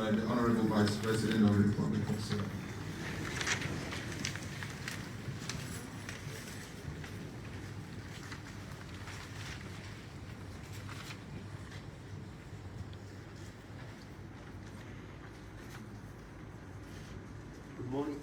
by the Honorable Vice President of the Republic of Sierra. Good morning.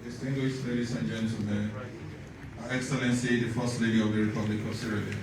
Distinguished ladies and gentlemen, Her Excellency, the First Lady of the Republic of Sierra Leone.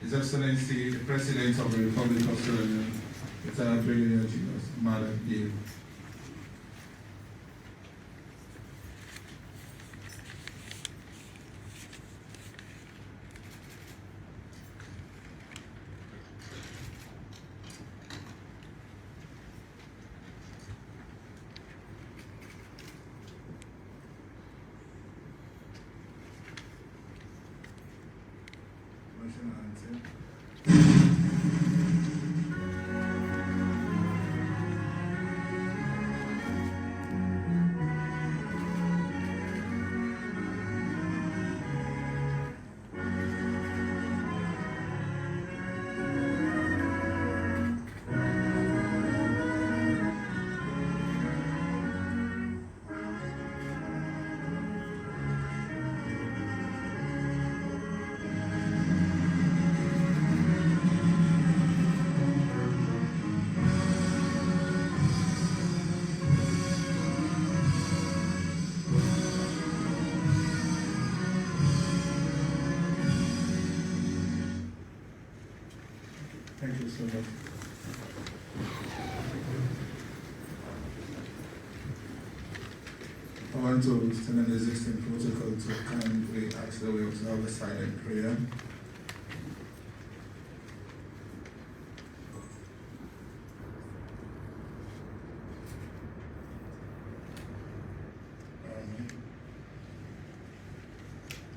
His Excellency, the President of the Republic of Sierra Leone, Sanitary Pads, Maada. so much. I want to stand on the existing protocol to kindly ask that we observe a silent prayer.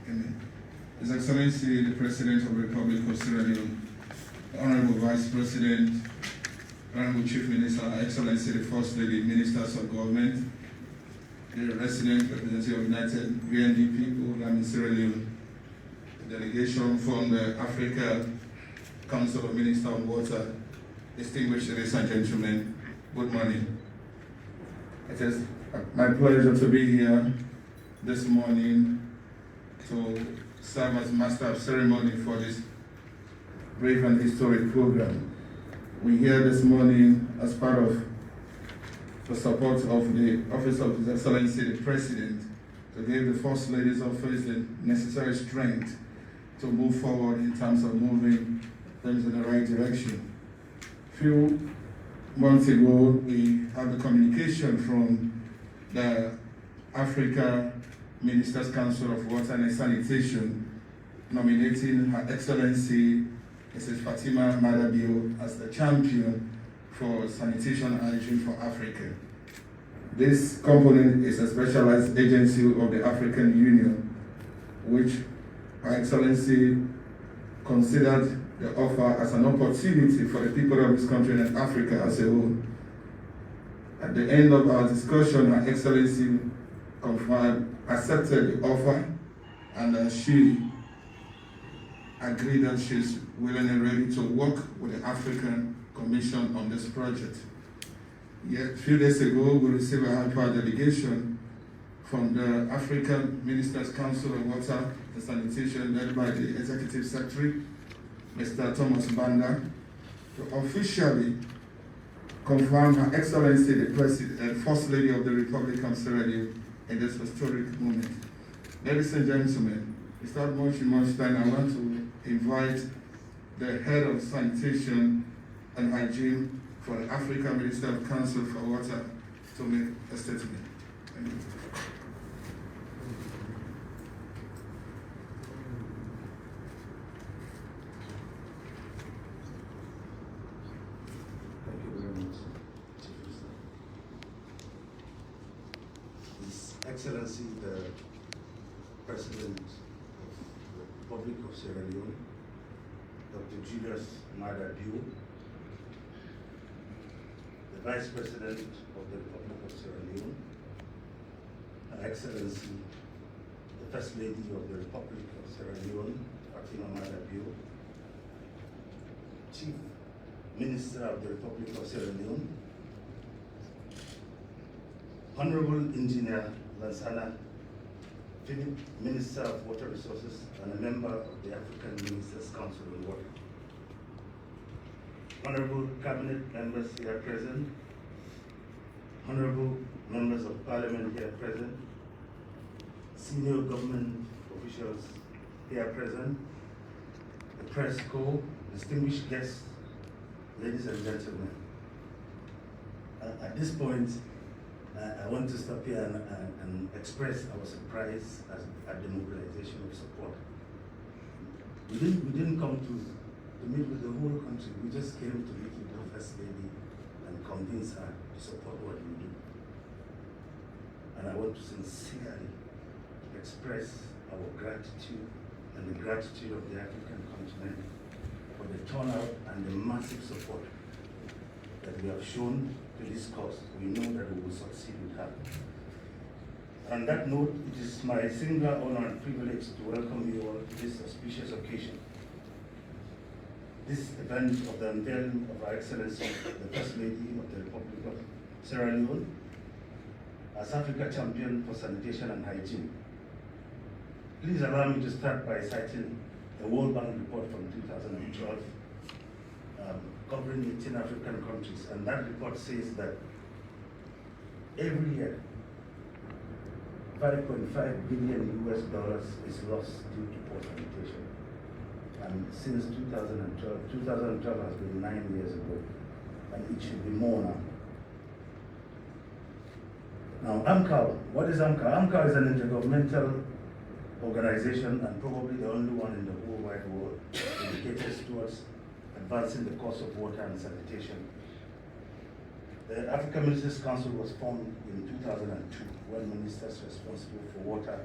Amen. His Excellency, the President of the Republic of SierraLeone, the Honorable Vice President, Honorable Chief Minister, Excellency, the First Lady, Ministers of Government, the resident representative of United VND people, I'm in Sierra Leone, the delegation from the Africa Council of Ministers of Water, distinguished ladies and gentlemen, good morning. It is my pleasure to be here this morning to serve as Master of Ceremony for this brave and historic program. We're here this morning as part of the support of the Office of His Excellency the President to give the First Lady's Office the necessary strength to move forward in terms of moving things in the right direction. A few months ago, we had the communication from the Africa Ministers' Council of Water and Sanitation nominating Her Excellency Mrs. Fatima Maadabio as the champion for sanitation and hygiene for Africa. This component is a specialized agency of the African Union, which Her Excellency considered the offer as an opportunity for the people of this country and Africa as a whole. At the end of our discussion, Her Excellency accepted the offer, and she agreed that she's willing and ready to work with the African Commission on this project. Yet, a few days ago, we received a high-power delegation from the African Ministers' Council of Water and Sanitation, led by the Executive Secretary, Mr. Thomas Banda, to officially confirm Her Excellency the President and First Lady of the Republic of Sierra Leone in this historic moment. Ladies and gentlemen, without much time, I want to invite the Head of Sanitation and Hygiene for the African Minister of Council for Water to make a statement. Thank you. Thank you very much, Chief Minister. His Excellency, the President of the Republic of Sierra Leone, Dr. Julius Maada Bio, the Vice President of the Republic of Sierra Leone, Her Excellency, the First Lady of the Republic of Sierra Leone, Fatima Maadabio, Chief Minister of the Republic of Sierra Leone, Honorable Engineer Lansana Philip, Minister of Water Resources and a member of the African Ministers' Council on Water. Honorable Cabinet members here present, Honorable members of Parliament here present, senior government officials here present, the press corps, distinguished guests, ladies and gentlemen. At this point, I want to stop here and express our surprise at the mobilization of support. We didn't come to meet with the whole country. We just came to meet with the First Lady and convince her to support what we do. And I want to sincerely express our gratitude and the gratitude of the African continent for the turnout and the massive support that we have shown to this cause. We know that we will succeed with her. On that note, it is my singular honor and privilege to welcome you all to this auspicious occasion. This event of the unveiling of Her Excellency, the First Lady of the Republic of Sierra Leone, as Africa Champion for Sanitation and Hygiene. Please allow me to start by citing the World Bank report from 2012, covering 18 African countries, and that report says that every year, $5.5 billion is lost due to poor sanitation. and since 2012, 2012 has been 9 years ago, and it should be more now. Now, AMCOW, what is AMCOW? AMCOW is an intergovernmental organization and probably the only one in the whole wide world dedicated towards advancing the cause of water and sanitation. The African Ministers' Council was formed in 2002 when ministers responsible for water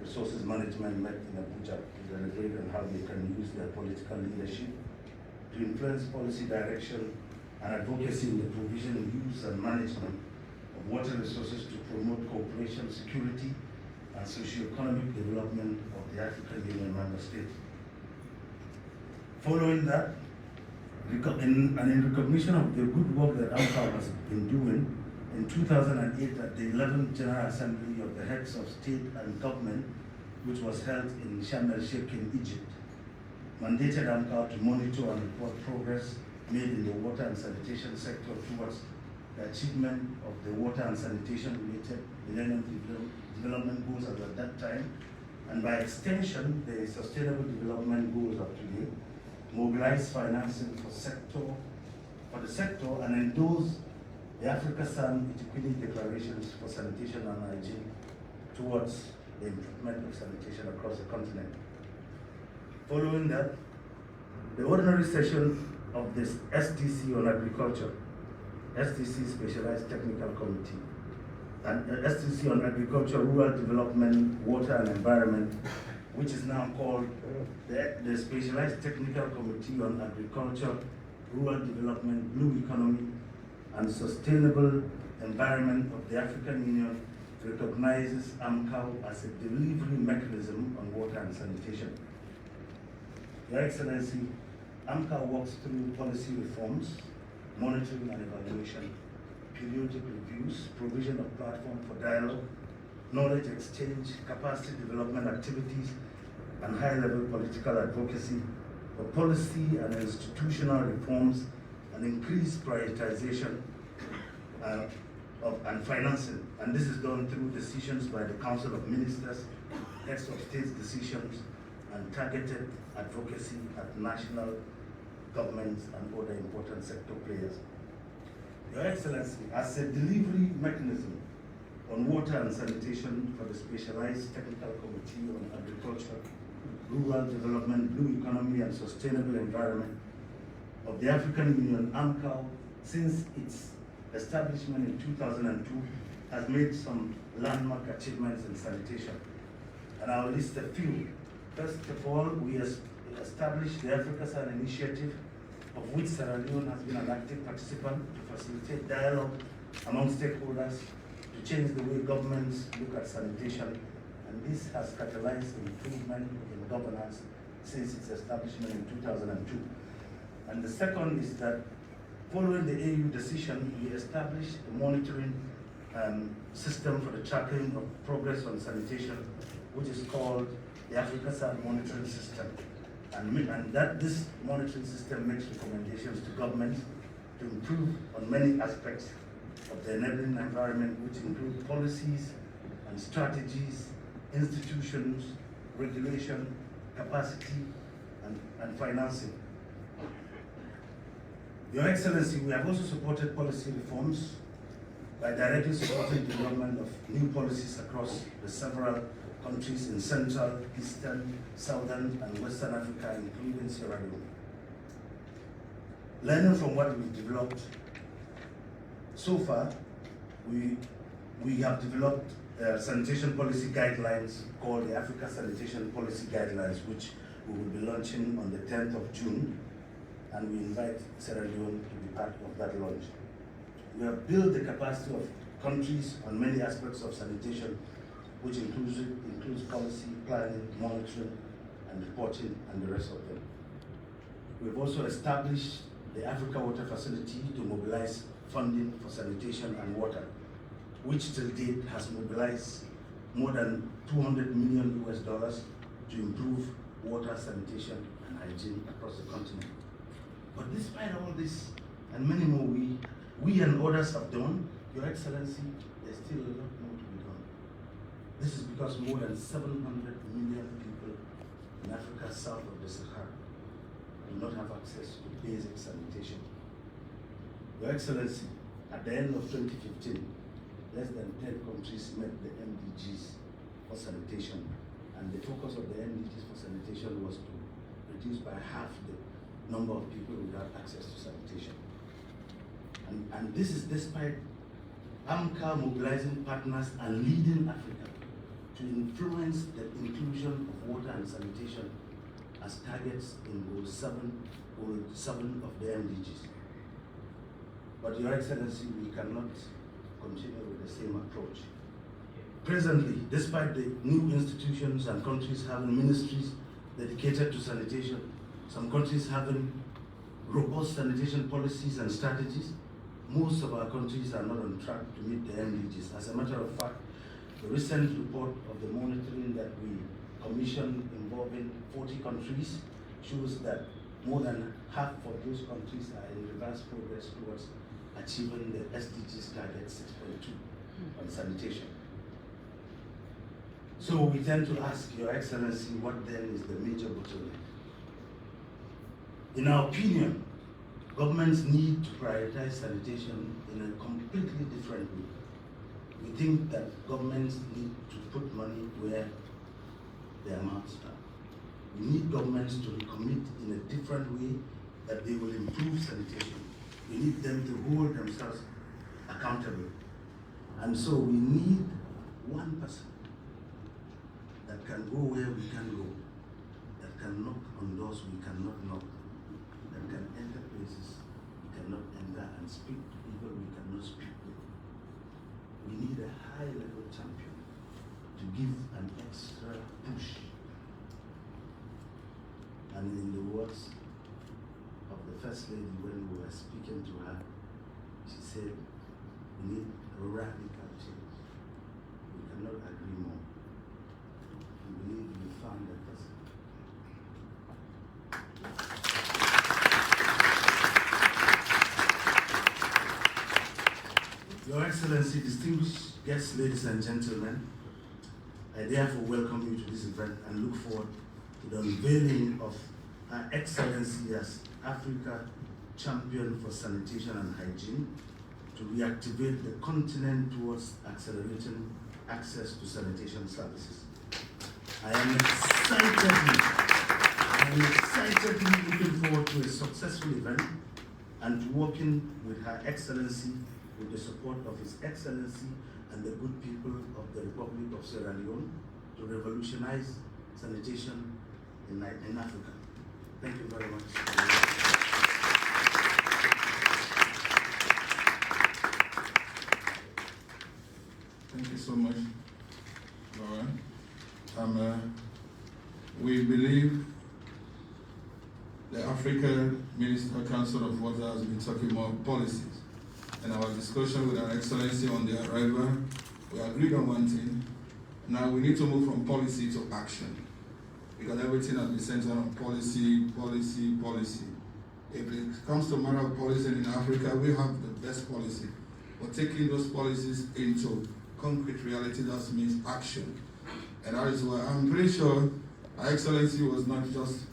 resources management met in Abuja to deliberate on how they can use their political leadership to influence policy direction and advocacy in the provision, use and management of water resources to promote cooperation, security and socio-economic development of the African Union member states. Following that, in recognition of the good work that AMCOW has been doing, in 2008 at the 11th General Assembly of the Heads of State and Government, which was held in Sharm el-Sheikh in Egypt, mandated AMCOW to monitor and report progress made in the water and sanitation sector towards the achievement of the water and sanitation related Millennium Development Goals as at that time, and by extension, the Sustainable Development Goals of today, mobilize financing for the sector and endorse the Africa Sun Etiquette Declarations for Sanitation and Hygiene towards the improvement of sanitation across the continent. Following that, the ordinary session of this STC on Agriculture, STC Specialized Technical Committee, and STC on Agriculture, Rural Development, Water and Environment, which is now called the Specialized Technical Committee on Agriculture, Rural Development, Blue Economy, and Sustainable Environment of the African Union, recognizes AMCOW as a delivery mechanism on water and sanitation. Your Excellency, AMCOW works through policy reforms, monitoring and evaluation, periodic reviews, provision of platform for dialogue, knowledge exchange, capacity development activities, and high-level political advocacy for policy and institutional reforms and increased prioritization and financing. And this is done through decisions by the Council of Ministers, heads of states decisions, and targeted advocacy at national governments and other important sector players. Your Excellency, as a delivery mechanism on water and sanitation for the Specialized Technical Committee on Agriculture, Rural Development, Blue Economy and Sustainable Environment of the African Union, AMCOW, since its establishment in 2002, has made some landmark achievements in sanitation. And I'll list a few. First of all, we established the Africa Sun Initiative, of which SierraLeone has been an active participant to facilitate dialogue among stakeholders to change the way governments look at sanitation. And this has catalyzed improvement in governance since its establishment in 2002. And the second is that following the AU decision, we established a monitoring system for the tracking of progress on sanitation, which is called the Africa Sun Monitoring System. And that this monitoring system makes recommendations to governments to improve on many aspects of the enabling environment, which include policies and strategies, institutions, regulation, capacity, and financing. Your Excellency, we have also supported policy reforms by directly supporting the development of new policies across the several countries in Central, Eastern, Southern, and Western Africa, including Sierra Leone. Learning from what we've developed so far, we have developed sanitation policy guidelines called the Africa Sanitation Policy Guidelines, which we will be launching on the 10th of June, and we invite Sierra Leone to be part of that launch. We have built the capacity of countries on many aspects of sanitation, which includes policy, planning, monitoring, and reporting, and the rest of them. We've also established the Africa Water Facility to mobilize funding for sanitation and water, which till date has mobilized more than $200 million to improve water, sanitation, and hygiene across the continent. But despite all this, and many more we and others have done, Your Excellency, there's still a lot more to be done. This is because more than 700 million people in Africa south of the Sahara do not have access to basic sanitation. Your Excellency, at the end of 2015, less than 10 countries met the MDGs for sanitation, and the focus of the MDGs for sanitation was to reduce by half the number of people without access to sanitation. And this is despite AMCOW mobilizing partners and leading Africa to influence the inclusion of water and sanitation as targets in goal 7 of the MDGs. But Your Excellency, we cannot continue with the same approach. Presently, despite the new institutions and countries having ministries dedicated to sanitation, some countries having robust sanitation policies and strategies, most of our countries are not on track to meet the MDGs. As a matter of fact, the recent report of the monitoring that we commissioned involving 40 countries shows that more than half of those countries are in reverse progress towards achieving the SDGs target 6.2 on sanitation. So we tend to ask Your Excellency, what then is the major bottleneck? In our opinion, governments need to prioritize sanitation in a completely different way. We think that governments need to put money where their mouths are. We need governments to commit in a different way that they will improve sanitation. We need them to hold themselves accountable. And so we need one person that can go where we can go, that can knock on doors we cannot knock, that can enter places we cannot enter, and speak to people we cannot speak with. We need a high-level champion to give an extra push. And in the words of the First Lady when we were speaking to her, she said, we need a radical change. We cannot agree more. We believe we found that person. Your Excellency, distinguished guests, ladies and gentlemen, I therefore welcome you to this event and look forward to the unveiling of Her Excellency as Africa Champion for Sanitation and Hygiene to reactivate the continent towards accelerating access to sanitation services. I am excitedly looking forward to a successful event and to working with Her Excellency with the support of His Excellency and the good people of the Republic of Sierra Leone to revolutionize sanitation in Africa. Thank you very much. Thank you so much, Laura. We believe the African Minister Council of Water has been talking about policies. In our discussion with Her Excellency on the arrival, we agreed on one thing. Now we need to move from policy to action, because everything has been centered on policy. If it comes to matter of policy in Africa, we have the best policy. But taking those policies into concrete reality, that means action. And that is why I'm pretty sure Her Excellency was not just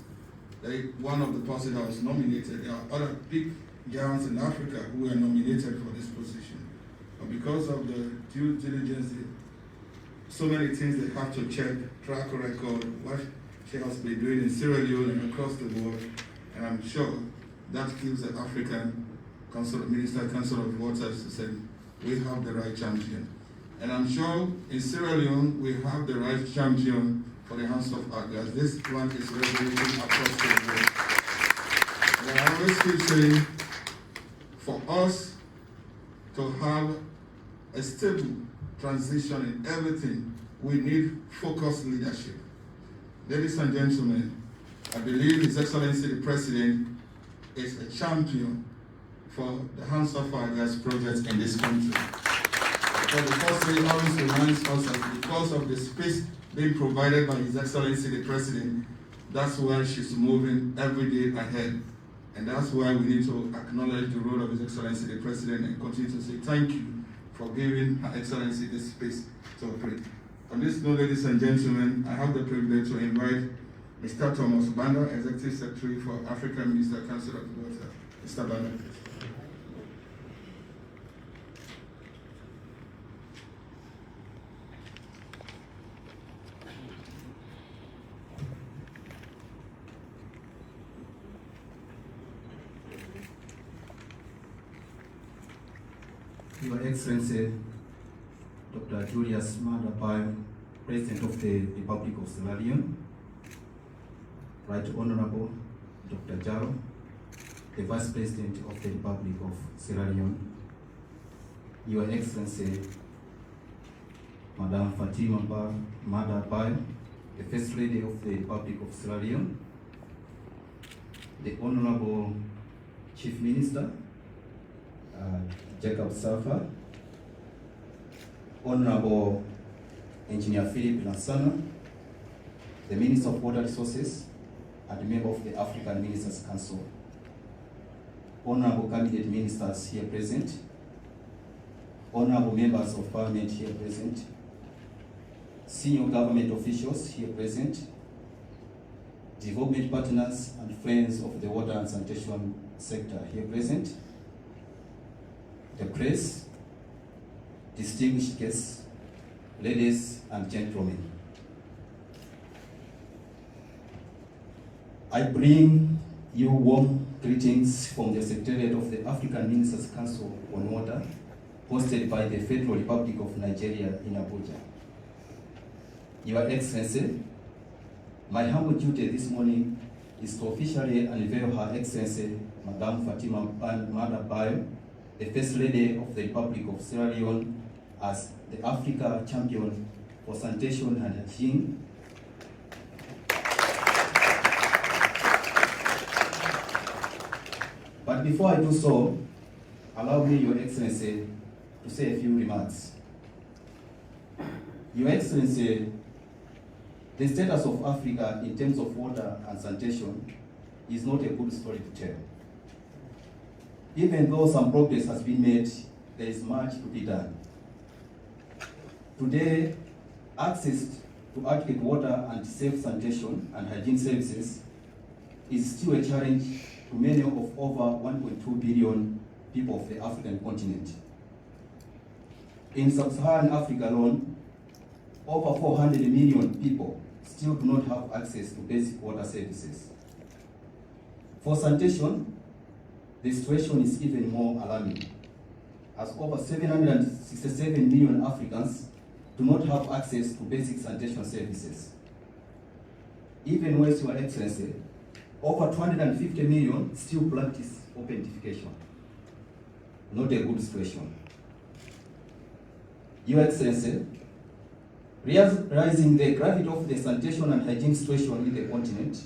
one of the persons that was nominated. There are other big giants in Africa who were nominated for this position. But because of the due diligence, so many things they have to check, track record, what she has been doing in Sierra Leone and across the world. And I'm sure that gives the African Minister Council of Waters to say, we have the right champion. And I'm sure in Sierra Leone, we have the right champion for the hands of Argas. This one is resonating across the world. And I always keep saying, for us to have a stable transition in everything, we need focused leadership. Ladies and gentlemen, I believe His Excellency the President is a champion for the Hands of Argas project in this country. Because the First Lady always reminds us that because of the space being provided by His Excellency the President, that's why she's moving every day ahead. And that's why we need to acknowledge the role of His Excellency the President and continue to say thank you for giving Her Excellency this space to operate. On this note, ladies and gentlemen, I have the privilege to invite Mr. Thomas Banda, Executive Secretary for African Minister Council of Water. Mr. Banda. Your Excellency, Dr. Julius Maada, President of the Republic of Sierra Leone, Right Honorable Dr. Jaro, the Vice President of the Republic of Sierra Leone, Your Excellency, Madam Fatima Maada, the First Lady of the Republic of Sierra Leone, the Honorable Chief Minister, Jacob Safa, Honorable Engineer Philip Lansana, the Minister of Water Resources, and the member of the African Ministers Council, Honorable Cabinet Ministers here present, Honorable Members of Parliament here present, Senior Government Officials here present, development partners and friends of the water and sanitation sector here present, the press, distinguished guests, ladies and gentlemen. I bring you warm greetings from the Secretariat of the African Ministers Council on Water, hosted by the Federal Republic of Nigeria in Abuja. Your Excellency, my humble duty this morning is to officially unveil Her Excellency, Madam Fatima Maadabio, the First Lady of the Republic of Sierra Leone, as the Africa Champion for Sanitation and Hygiene. But before I do so, allow me, Your Excellency, to say a few remarks. Your Excellency, the status of Africa in terms of water and sanitation is not a good story to tell. Even though some progress has been made, there is much to be done. Today, access to adequate water and safe sanitation and hygiene services is still a challenge to many of over 1.2 billion people of the African continent. In sub-Saharan Africa alone, over 400 million people still do not have access to basic water services. For sanitation, the situation is even more alarming, as over 767 million Africans do not have access to basic sanitation services. Even worse, Your Excellency, over 250 million still practice open defecation. Not a good situation. Your Excellency, realizing the gravity of the sanitation and hygiene situation in the continent,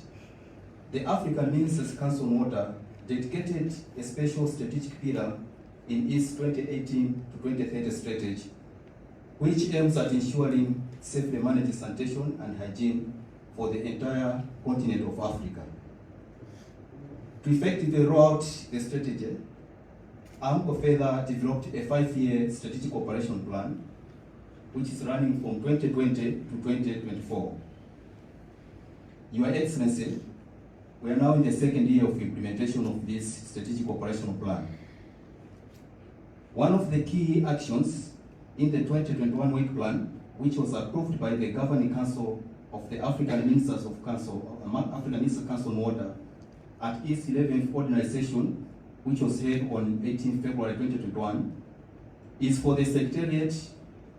the African Ministers Council on Water dedicated a special strategic pillar in its 2018 to 2030 strategy, which aims at ensuring safely managed sanitation and hygiene for the entire continent of Africa. To effectively roll out the strategy, AMCOW further developed a 5-year strategic operation plan, which is running from 2020 to 2024. Your Excellency, we are now in the second year of implementation of this strategic operational plan. One of the key actions in the 2021 work plan, which was approved by the Governing Council of the African Ministers of Council, African Ministers Council on Water, at its 11th ordinary session, which was held on 18 February 2021, is for the Secretariat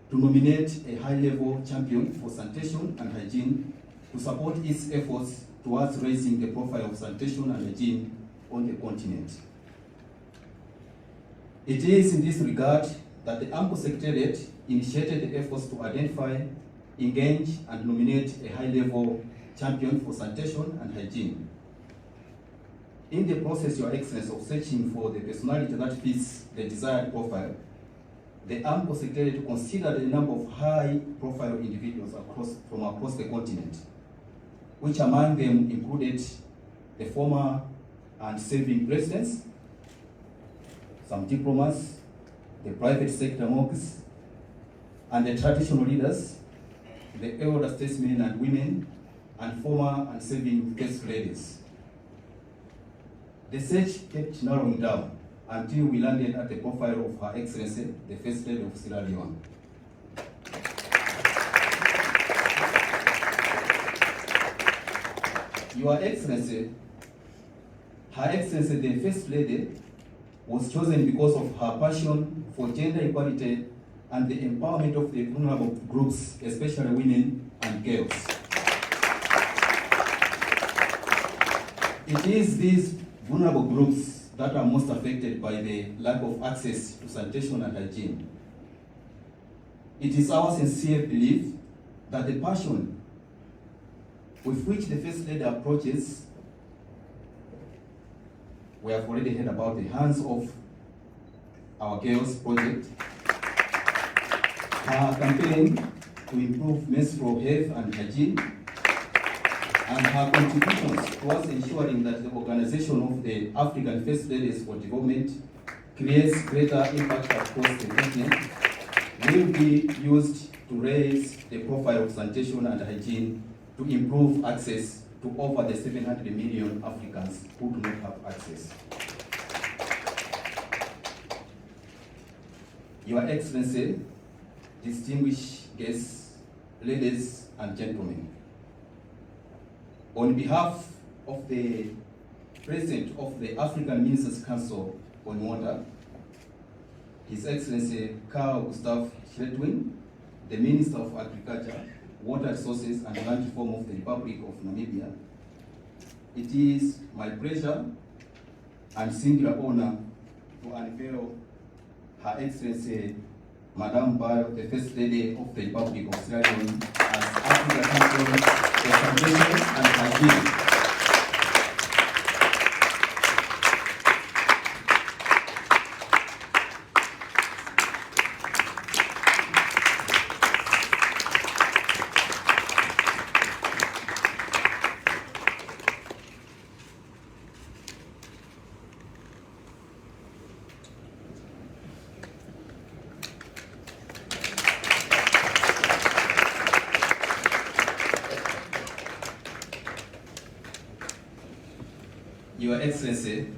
to nominate a high-level champion for sanitation and hygiene to support its efforts towards raising the profile of sanitation and hygiene on the continent. It is in this regard that the AMCOW Secretariat initiated the efforts to identify, engage, and nominate a high-level champion for sanitation and hygiene. In the process, Your Excellency, of searching for the personality that fits the desired profile, the AMCOW Secretariat considered a number of high-profile individuals from across the continent, which among them included the former and serving presidents, some diplomats, the private sector monks, and the traditional leaders, the elder statesmen and women, and former and serving first ladies. The search kept narrowing down until we landed at the profile of Her Excellency, the First Lady of Sierra Leone. Your Excellency, Her Excellency, the First Lady, was chosen because of her passion for gender equality and the empowerment of the vulnerable groups, especially women and girls. It is these vulnerable groups that are most affected by the lack of access to sanitation and hygiene. It is our sincere belief that the passion with which the First Lady approaches, we have already heard about the Hands Off Our Girls project, her campaign to improve menstrual health and hygiene, and her contributions towards ensuring that the organization of the African First Ladies for Development creates greater impact across the continent will be used to raise the profile of sanitation and hygiene to improve access to over the 700 million Africans who do not have access. Your Excellency, distinguished guests, ladies and gentlemen, on behalf of the President of the African Ministers' Council on Water, His Excellency Carl Gustav Schretwin, the Minister of Agriculture, Water Resources and Land Reform of the Republic of Namibia, it is my pleasure and singular honor to unveil Her Excellency Madame Bio, the First Lady of the Republic of SierraLeone, as African Council for Sanitation and Hygiene. Your Excellency,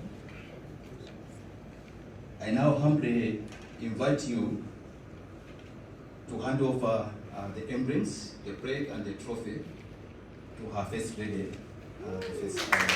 I now humbly invite you to hand over the emblems, the plaque and the trophy to Her First Lady, the First Lady.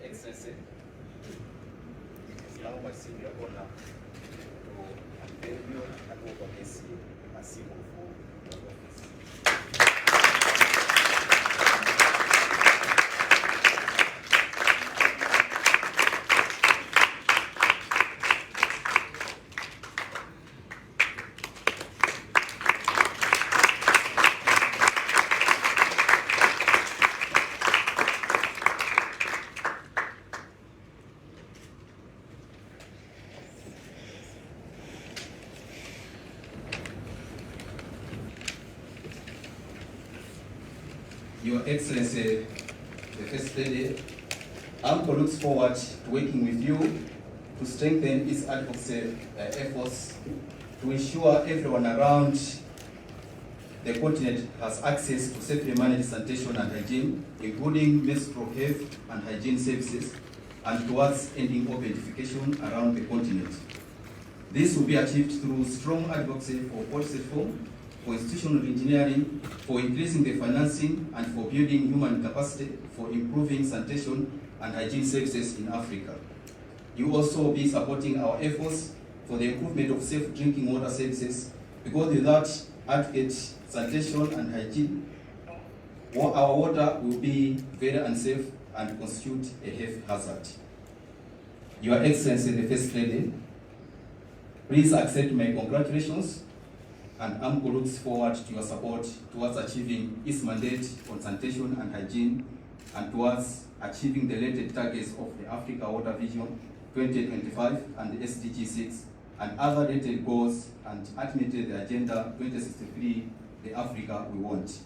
Excellency, it's now my senior honor to unveil you and oversee a symbol for your office. Your Excellency, the First Lady, AMCOW looks forward to working with you to strengthen its advocacy efforts to ensure everyone around the continent has access to safely managed sanitation and hygiene, including menstrual health and hygiene services, and towards ending objectification around the continent. This will be achieved through strong advocacy for policy reform, for institutional engineering, for increasing the financing, and for building human capacity for improving sanitation and hygiene services in Africa. You will also be supporting our efforts for the improvement of safe drinking water services, because without advocate sanitation and hygiene, our water will be very unsafe and constitute a health hazard. Your Excellency, the First Lady, please accept my congratulations, and AMCOW looks forward to your support towards achieving its mandate on sanitation and hygiene and towards achieving the related targets of the Africa Water Vision 2025 and the SDG 6 and other related goals, and ultimately the Agenda 2063, the Africa we want.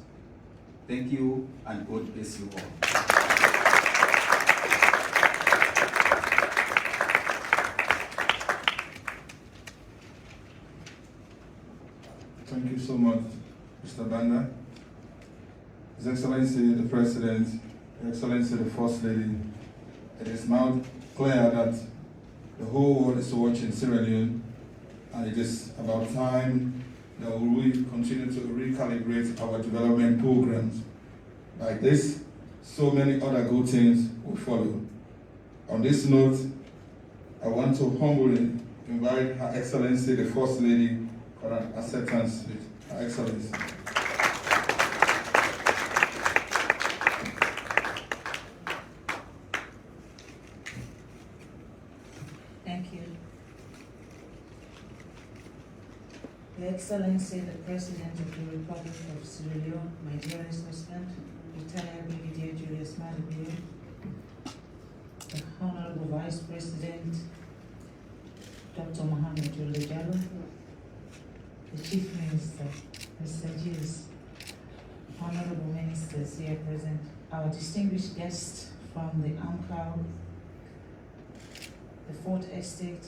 Thank you, and God bless you all. Thank you so much, Mr. Banda. His Excellency the President, Excellency the First Lady, it is now clear that the whole world is watching Sierra Leone, and it is about time that we continue to recalibrate our development programs. Like this, so many other good things will follow. On this note, I want to humbly invite Her Excellency the First Lady for an acceptance with Her Excellency. Thank you. Your Excellency, the President of the Republic of Sierra Leone, my dearest husband, retired Brigadier Julius Maadabio, the Honorable Vice President, Dr. Mohammed Ulejalo, the Chief Minister, Mr. Gilles, Honorable Ministers here present, our distinguished guests from the AMCOW, the Fourth Estate,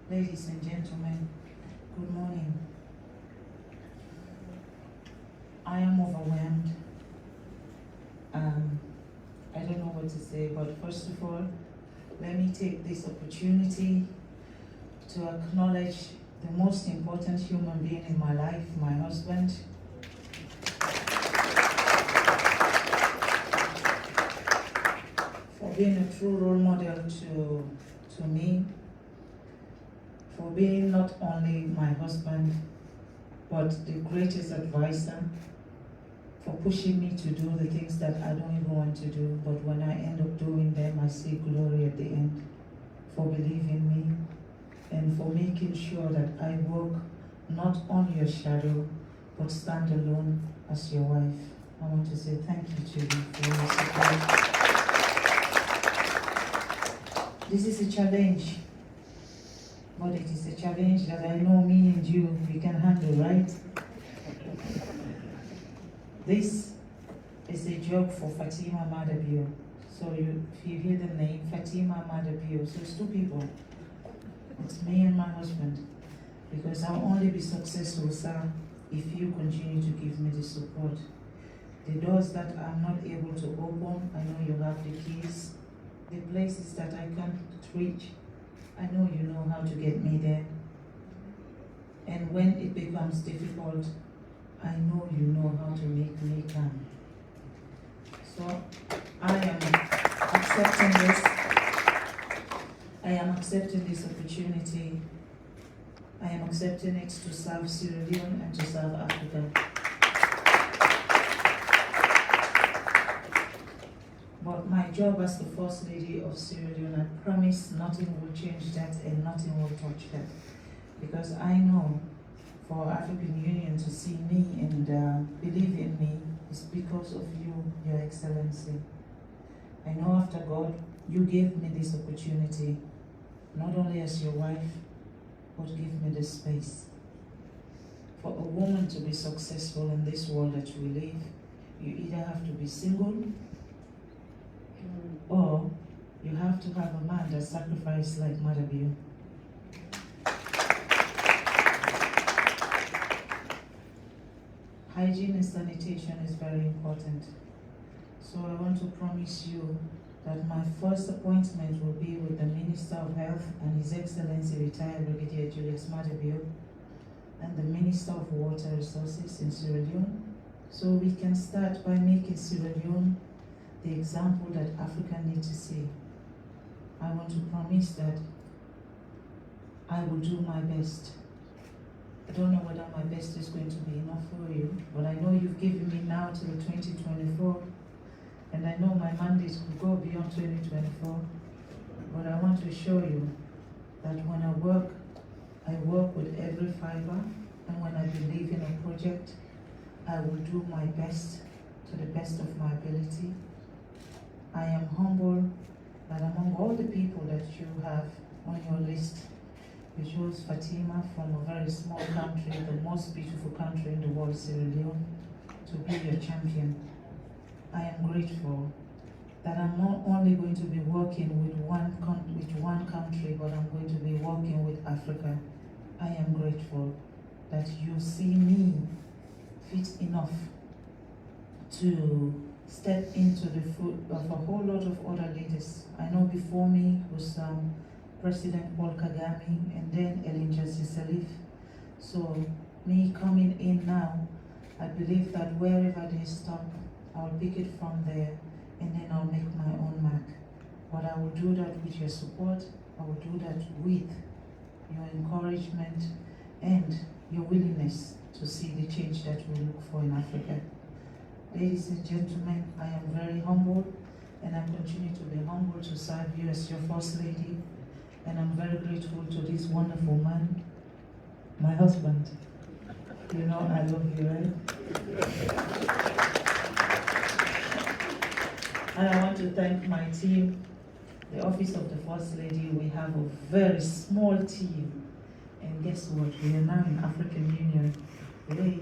ladies and gentlemen, good morning. I am overwhelmed. I don't know what to say, but first of all, let me take this opportunity to acknowledge the most important human being in my life, my husband. For being a true role model to me, for being not only my husband, but the greatest advisor, for pushing me to do the things that I don't even want to do, but when I end up doing them, I see glory at the end, for believing me, and for making sure that I walk not on your shadow, but stand alone as your wife. I want to say thank you to you for your support. This is a challenge, but it is a challenge that I know me and you, we can handle, right? This is a job for Fatima Maadabio. So if you hear the name, Fatima Maadabio, so it's two people. It's me and my husband. Because I'll only be successful, sir, if you continue to give me the support. The doors that I'm not able to open, I know you have the keys. The places that I can't reach, I know you know how to get me there. And when it becomes difficult, I know you know how to make me come. So I am accepting this opportunity. I am accepting it to serve Sierra Leone and to serve Africa. But my job as the First Lady of Sierra Leone, I promise nothing will change that and nothing will touch that. Because I know for African Union to see me and believe in me is because of you, Your Excellency. I know after God, you gave me this opportunity, not only as your wife, but give me the space. For a woman to be successful in this world that we live, you either have to be single, or you have to have a man that sacrifices like Maadabio. Hygiene and sanitation is very important. So I want to promise you that my first appointment will be with the Minister of Health and His Excellency retired Brigadier Julius Maadabio and the Minister of Water Resources in Sierra Leone, so we can start by making Sierra Leone the example that Africa needs to see. I want to promise that I will do my best. I don't know whether my best is going to be enough for you, but I know you've given me now till 2024, and I know my mandates could go beyond 2024, but I want to show you that when I work with every fiber, and when I believe in a project, I will do my best to the best of my ability. I am humble that among all the people that you have on your list, you chose Fatima from a very small country, the most beautiful country in the world, Sierra Leone, to be your champion. I am grateful that I'm not only going to be working with one country, but I'm going to be working with Africa. I am grateful that you see me fit enough to step into the foot of a whole lot of other leaders. I know before me was President Paul Kagame and then Excellency Salif. So me coming in now, I believe that wherever they stop, I'll pick it from there and then I'll make my own mark. But I will do that with your support, I will do that with your encouragement and your willingness to see the change that we look for in Africa. Ladies and gentlemen, I am very humble and I continue to be humble to serve you as your First Lady. And I'm very grateful to this wonderful man, my husband. You know I love you, right? And I want to thank my team, the Office of the First Lady. We have a very small team. And guess what? We are now in African Union. Hey.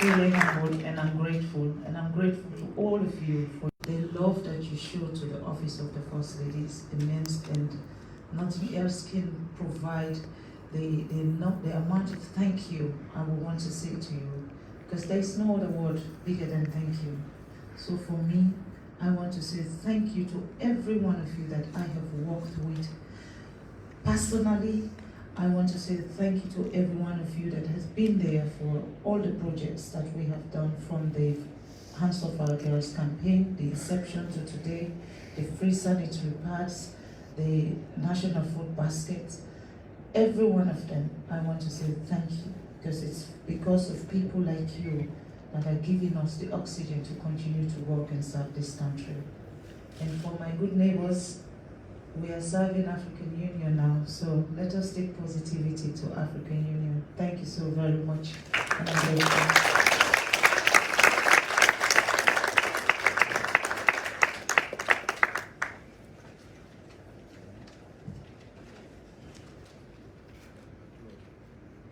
Really humbled and I'm grateful. And I'm grateful to all of you for the love that you show to the Office of the First Lady is immense, and nothing else can provide the amount of thank you I would want to say to you, because there's no other word bigger than thank you. So for me, I want to say thank you to every one of you that I have worked with. Personally, I want to say thank you to every one of you that has been there for all the projects that we have done, from the Hands Off Our Girls campaign, the inception to today, the free sanitary pads, the national food baskets. Every one of them, I want to say thank you, because it's because of people like you that are giving us the oxygen to continue to work and serve this country. And for my good neighbors, we are serving African Union now, so let us take positivity to African Union. Thank you so very much. And I'm grateful.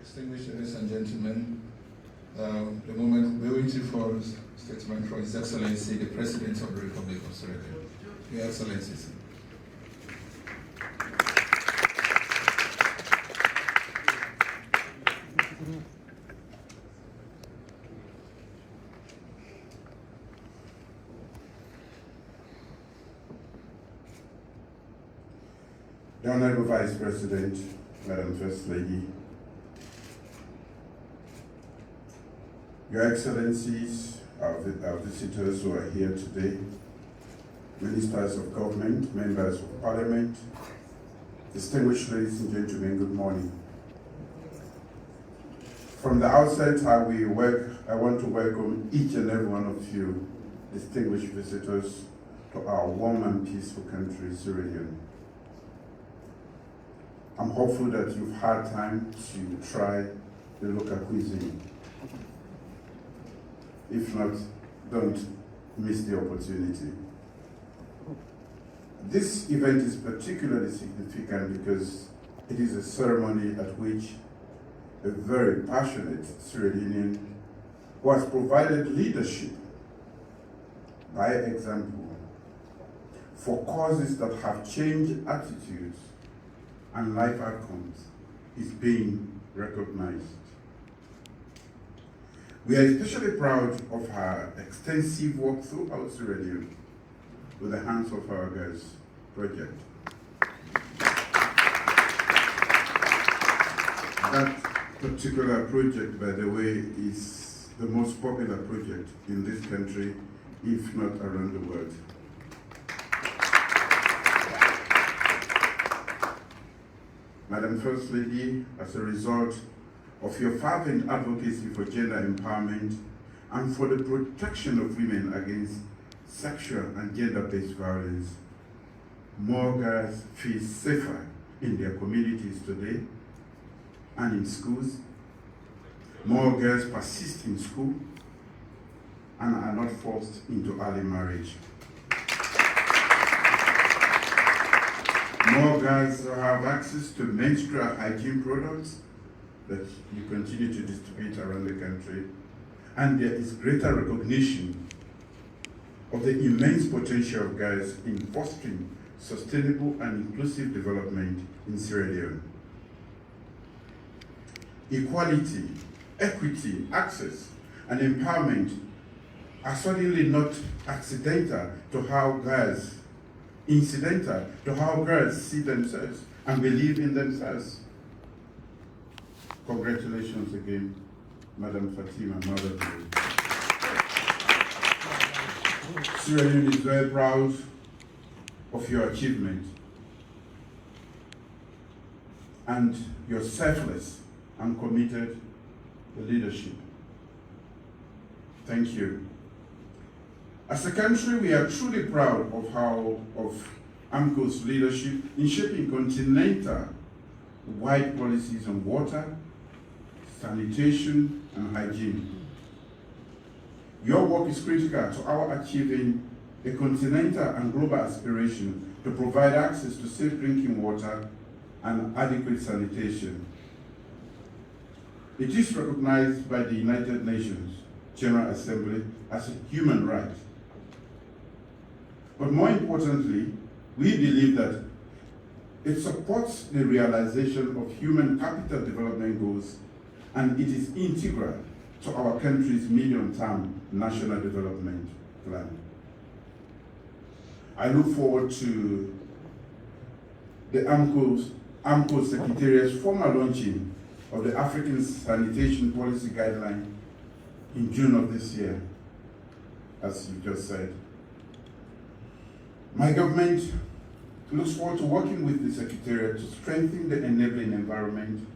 Distinguished ladies and gentlemen, the moment we're waiting for a statement from His Excellency, the President of the Republic of Sierra Leone. Your Excellencies. The Honorable Vice President, Madam First Lady, Your Excellencies, our visitors who are here today, Ministers of Government, Members of Parliament, distinguished ladies and gentlemen, good morning. From the outset, I want to welcome each and every one of you, distinguished visitors, to our warm and peaceful country, SierraLeone. I'm hopeful that you've had time to try the local cuisine. If not, don't miss the opportunity. This event is particularly significant because it is a ceremony at which a very passionate SierraLeonean who has provided leadership by example for causes that have changed attitudes and life outcomes is being recognized. We are especially proud of her extensive work throughout Sierra Leone with the Hands of Our Girls project. That particular project, by the way, is the most popular project in this country, if not around the world. Madam First Lady, as a result of your fervent advocacy for gender empowerment and for the protection of women against sexual and gender-based violence, more girls feel safer in their communities today and in schools. More girls persist in school and are not forced into early marriage. More girls have access to menstrual hygiene products that you continue to distribute around the country, and there is greater recognition of the immense potential of girls in fostering sustainable and inclusive development in Sierra Leone. Equality, equity, access, and empowerment are certainly not incidental to how girls see themselves and believe in themselves. Congratulations again, Madam Fatima Maada. SierraLeone is very proud of your achievement and your selfless and committed leadership. Thank you. As a country, we are truly proud of AMCOW's leadership in shaping continental-wide policies on water, sanitation, and hygiene. Your work is critical to our achieving a continental and global aspiration to provide access to safe drinking water and adequate sanitation. It is recognized by the United Nations General Assembly as a human right. But more importantly, we believe that it supports the realization of human capital development goals, and it is integral to our country's medium-term national development plan. I look forward to the AMCOW Secretariat's formal launching of the African Sanitation Policy Guideline in June of this year, as you just said. My government looks forward to working with the Secretariat to strengthen the enabling environment,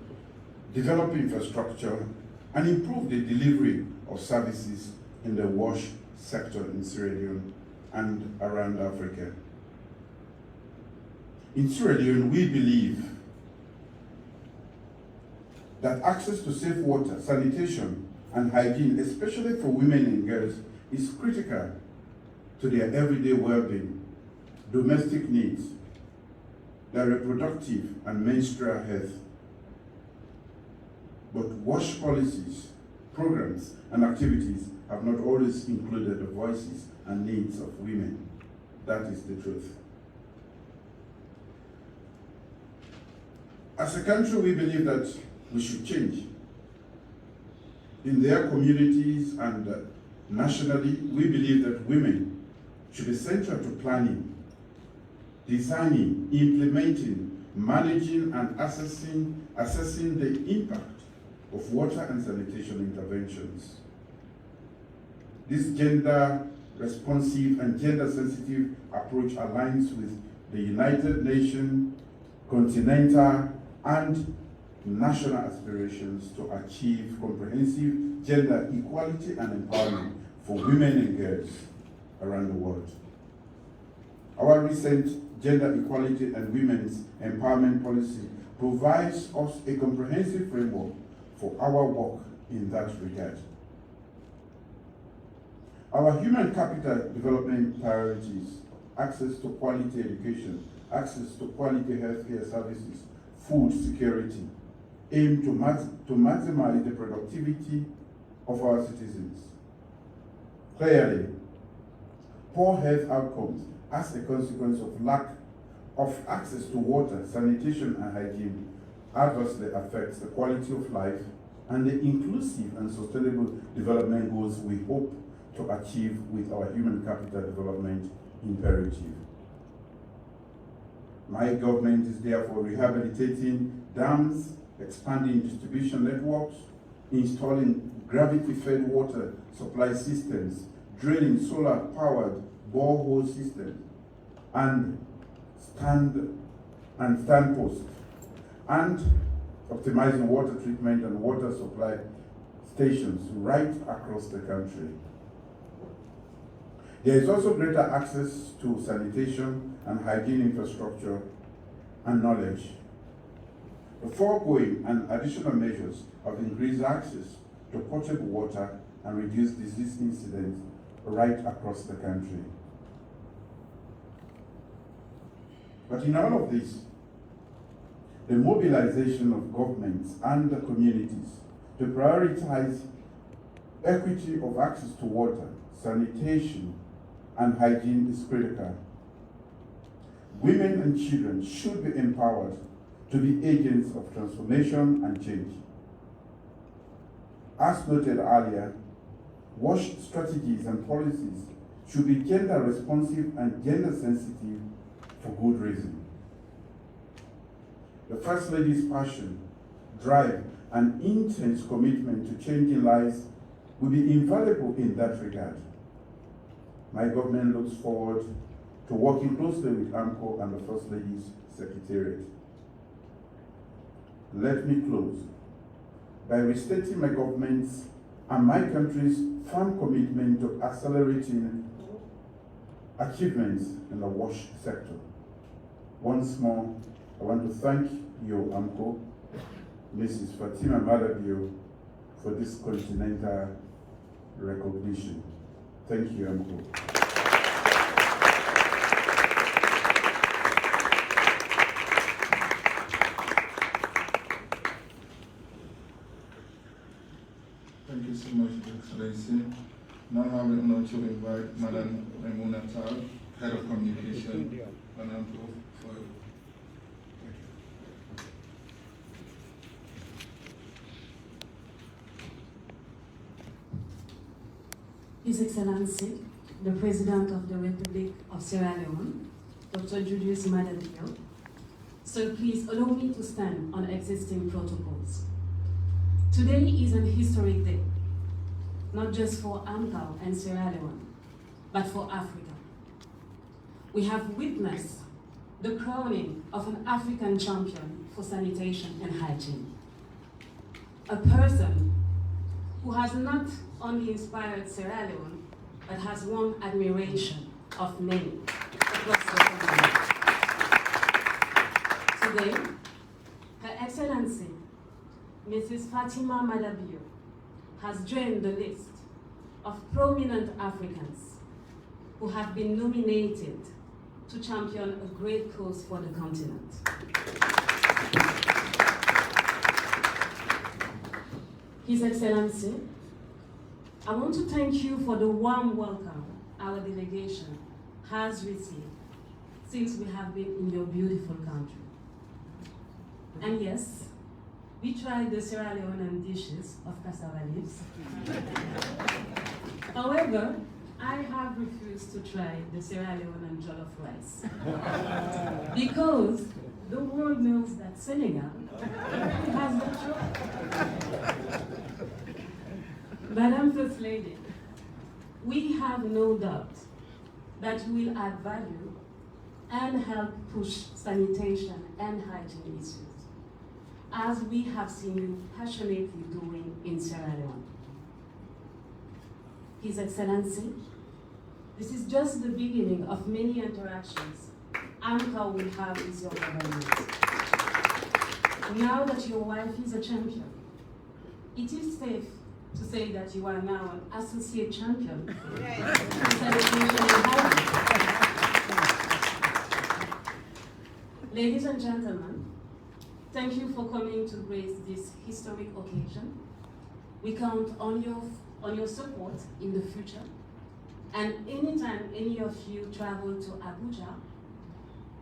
develop infrastructure, and improve the delivery of services in the wash sector in Sierra Leone and around Africa. In Sierra Leone, we believe that access to safe water, sanitation, and hygiene, especially for women and girls, is critical to their everyday well-being, domestic needs, their reproductive and menstrual health. But WASH policies, programs, and activities have not always included the voices and needs of women. That is the truth. As a country, we believe that we should change. In their communities and nationally, we believe that women should be central to planning, designing, implementing, managing, and assessing the impact of water and sanitation interventions. This gender-responsive and gender-sensitive approach aligns with the United Nations continental and national aspirations to achieve comprehensive gender equality and empowerment for women and girls around the world. Our recent gender equality and women's empowerment policy provides us a comprehensive framework for our work in that regard. Our human capital development priorities, access to quality education, access to quality healthcare services, food security, aim to maximize the productivity of our citizens. Clearly, poor health outcomes as a consequence of lack of access to water, sanitation, and hygiene adversely affects the quality of life and the inclusive and sustainable development goals we hope to achieve with our human capital development imperative. My government is therefore rehabilitating dams, expanding distribution networks, installing gravity-fed water supply systems, drilling solar-powered borehole systems, and stand posts, and optimizing water treatment and water supply stations right across the country. There is also greater access to sanitation and hygiene infrastructure and knowledge. The foregoing and additional measures of increased access to potable water and reduce disease incidents right across the country. But in all of this, the mobilization of governments and the communities to prioritize equity of access to water, sanitation, and hygiene is critical. Women and children should be empowered to be agents of transformation and change. As noted earlier, WASH strategies and policies should be gender responsive and gender sensitive for good reason. The First Lady's passion, drive, and intense commitment to changing lives will be invaluable in that regard. My government looks forward to working closely with AMCOW and the First Lady's Secretariat. Let me close by restating my government's and my country's firm commitment to accelerating achievements in the WASH sector. Once more, I want to thank you, AMCOW, Mrs. Fatima Maadabio, for this continental recognition. Thank you, AMCOW. Thank you so much, Excellency. Now I have the honor to invite Madam Maada, Head of Communication, and AMCOW for His Excellency, the President of the Republic of Sierra Leone, Dr. Julius Maadabio. So please allow me to stand on existing protocols. Today is an historic day, not just for AMCOW and Sierra Leone, but for Africa. We have witnessed the crowning of an African champion for sanitation and hygiene. A person who has not only inspired Sierra Leone, but has won admiration of many across the continent. Today, Her Excellency, Mrs. Fatima Maadabio, has joined the list of prominent Africans who have been nominated to champion a great cause for the continent. His Excellency, I want to thank you for the warm welcome our delegation has received since we have been in your beautiful country. And yes, we tried the Sierra Leone dishes of cassava leaves. However, I have refused to try the Sierra Leone jollof rice because the world knows that Senegal has the chocolate. Madam First Lady, we have no doubt that you will add value and help push sanitation and hygiene issues, as we have seen you passionately doing in Sierra Leone. His Excellency, this is just the beginning of many interactions AMCOW will have with your government. Now that your wife is a champion, it is safe to say that you are now an associate champion in sanitation and hygiene. Ladies and gentlemen, thank you for coming to grace this historic occasion. We count on your support in the future. And anytime any of you travel to Abuja,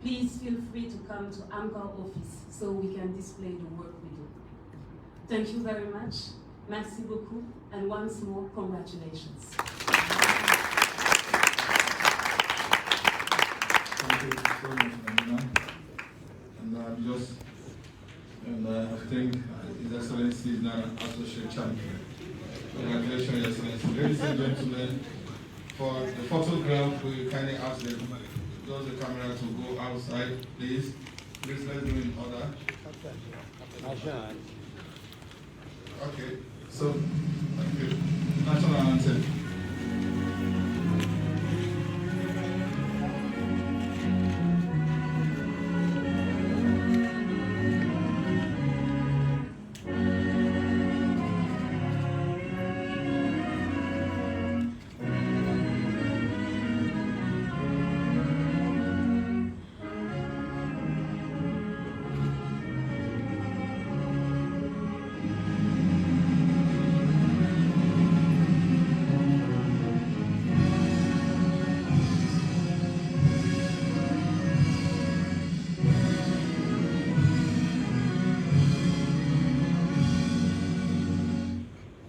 please feel free to come to AMCOW office so we can display the work we do. Thank you very much. Merci beaucoup, and once more, congratulations. Thank you so much, Amina. And I think His Excellency is now an associate champion. Congratulations, Your Excellency. Ladies and gentlemen, for the photograph, we kindly ask them, those the camera to go outside, please. Please let's do in order. Okay, so, thank you. National anthem.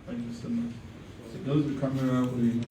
Thank you so much. So those with camera will.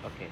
Okay.